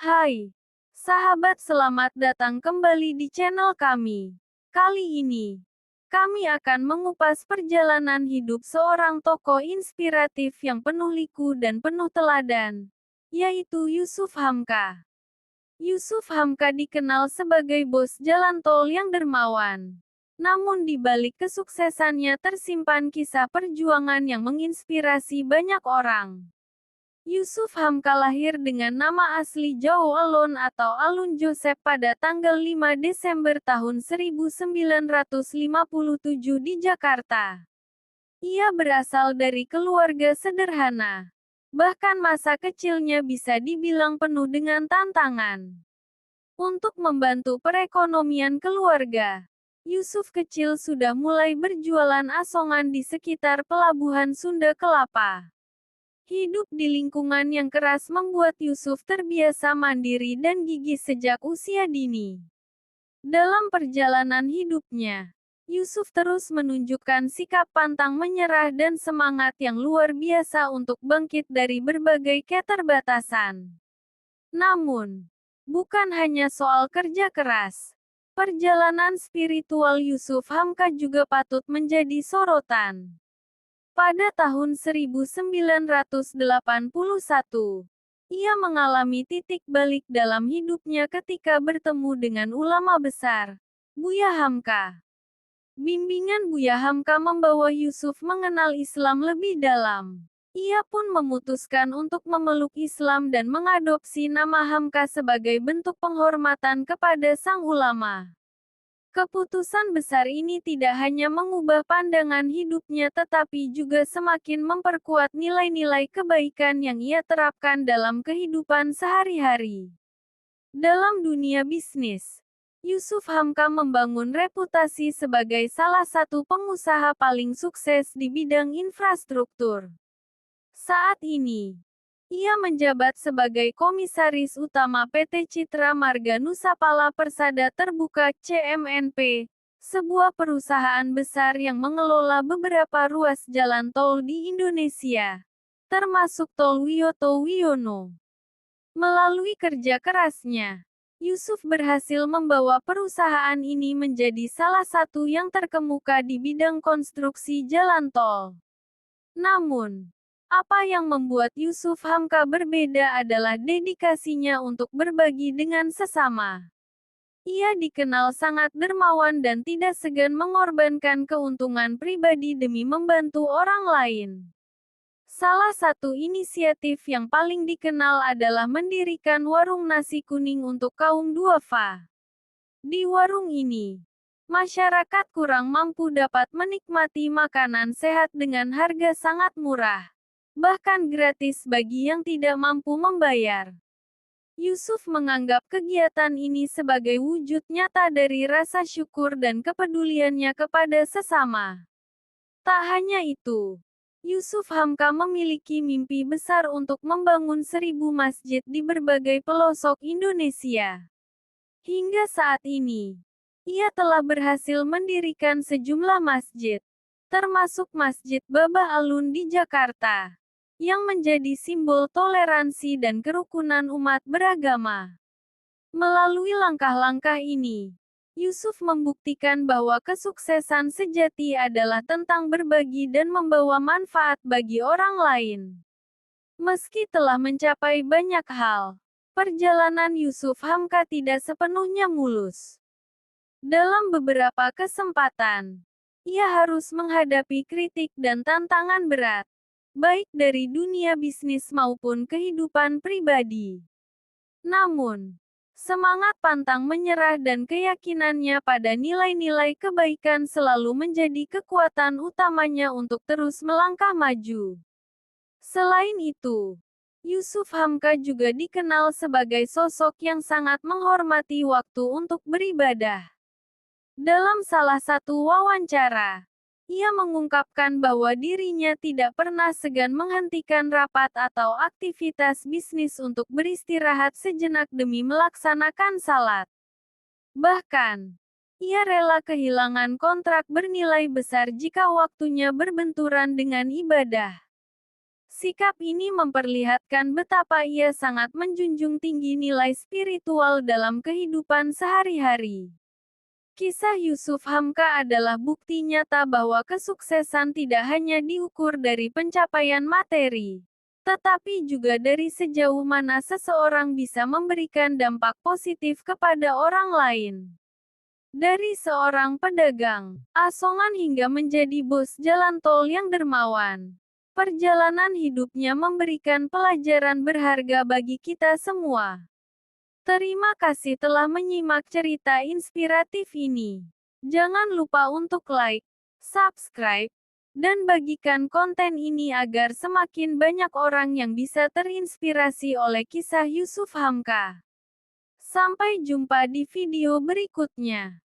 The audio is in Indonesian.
Hai, sahabat, selamat datang kembali di channel kami. Kali ini, kami akan mengupas perjalanan hidup seorang tokoh inspiratif yang penuh liku dan penuh teladan, yaitu Yusuf Hamka. Yusuf Hamka dikenal sebagai bos jalan tol yang dermawan. Namun di balik kesuksesannya tersimpan kisah perjuangan yang menginspirasi banyak orang. Yusuf Hamka lahir dengan nama asli Zhou Alun atau Alun Joseph pada tanggal 5 Desember tahun 1957 di Jakarta. Ia berasal dari keluarga sederhana. Bahkan masa kecilnya bisa dibilang penuh dengan tantangan. Untuk membantu perekonomian keluarga, Yusuf kecil sudah mulai berjualan asongan di sekitar Pelabuhan Sunda Kelapa. Hidup di lingkungan yang keras membuat Yusuf terbiasa mandiri dan gigih sejak usia dini. Dalam perjalanan hidupnya, Yusuf terus menunjukkan sikap pantang menyerah dan semangat yang luar biasa untuk bangkit dari berbagai keterbatasan. Namun, bukan hanya soal kerja keras. Perjalanan spiritual Yusuf Hamka juga patut menjadi sorotan. Pada tahun 1981, ia mengalami titik balik dalam hidupnya ketika bertemu dengan ulama besar, Buya Hamka. Bimbingan Buya Hamka membawa Yusuf mengenal Islam lebih dalam. Ia pun memutuskan untuk memeluk Islam dan mengadopsi nama Hamka sebagai bentuk penghormatan kepada sang ulama. Keputusan besar ini tidak hanya mengubah pandangan hidupnya tetapi juga semakin memperkuat nilai-nilai kebaikan yang ia terapkan dalam kehidupan sehari-hari. Dalam dunia bisnis, Yusuf Hamka membangun reputasi sebagai salah satu pengusaha paling sukses di bidang infrastruktur. Saat ini, ia menjabat sebagai Komisaris Utama PT Citra Marga Nusapala Persada Terbuka (CMNP), sebuah perusahaan besar yang mengelola beberapa ruas jalan tol di Indonesia, termasuk Tol Wiyoto Wiono. Melalui kerja kerasnya, Yusuf berhasil membawa perusahaan ini menjadi salah satu yang terkemuka di bidang konstruksi jalan tol. Namun, apa yang membuat Yusuf Hamka berbeda adalah dedikasinya untuk berbagi dengan sesama. Ia dikenal sangat dermawan dan tidak segan mengorbankan keuntungan pribadi demi membantu orang lain. Salah satu inisiatif yang paling dikenal adalah mendirikan warung nasi kuning untuk kaum duafa. Di warung ini, masyarakat kurang mampu dapat menikmati makanan sehat dengan harga sangat murah, bahkan gratis bagi yang tidak mampu membayar. Yusuf menganggap kegiatan ini sebagai wujud nyata dari rasa syukur dan kepeduliannya kepada sesama. Tak hanya itu, Yusuf Hamka memiliki mimpi besar untuk membangun 1.000 masjid di berbagai pelosok Indonesia. Hingga saat ini, ia telah berhasil mendirikan sejumlah masjid, termasuk Masjid Babah Alun di Jakarta, yang menjadi simbol toleransi dan kerukunan umat beragama. Melalui langkah-langkah ini, Yusuf membuktikan bahwa kesuksesan sejati adalah tentang berbagi dan membawa manfaat bagi orang lain. Meski telah mencapai banyak hal, perjalanan Yusuf Hamka tidak sepenuhnya mulus. Dalam beberapa kesempatan, ia harus menghadapi kritik dan tantangan berat, baik dari dunia bisnis maupun kehidupan pribadi. Namun, semangat pantang menyerah dan keyakinannya pada nilai-nilai kebaikan selalu menjadi kekuatan utamanya untuk terus melangkah maju. Selain itu, Yusuf Hamka juga dikenal sebagai sosok yang sangat menghormati waktu untuk beribadah. Dalam salah satu wawancara, ia mengungkapkan bahwa dirinya tidak pernah segan menghentikan rapat atau aktivitas bisnis untuk beristirahat sejenak demi melaksanakan salat. Bahkan, ia rela kehilangan kontrak bernilai besar jika waktunya berbenturan dengan ibadah. Sikap ini memperlihatkan betapa ia sangat menjunjung tinggi nilai spiritual dalam kehidupan sehari-hari. Kisah Yusuf Hamka adalah bukti nyata bahwa kesuksesan tidak hanya diukur dari pencapaian materi, tetapi juga dari sejauh mana seseorang bisa memberikan dampak positif kepada orang lain. Dari seorang pedagang asongan hingga menjadi bos jalan tol yang dermawan, perjalanan hidupnya memberikan pelajaran berharga bagi kita semua. Terima kasih telah menyimak cerita inspiratif ini. Jangan lupa untuk like, subscribe, dan bagikan konten ini agar semakin banyak orang yang bisa terinspirasi oleh kisah Yusuf Hamka. Sampai jumpa di video berikutnya.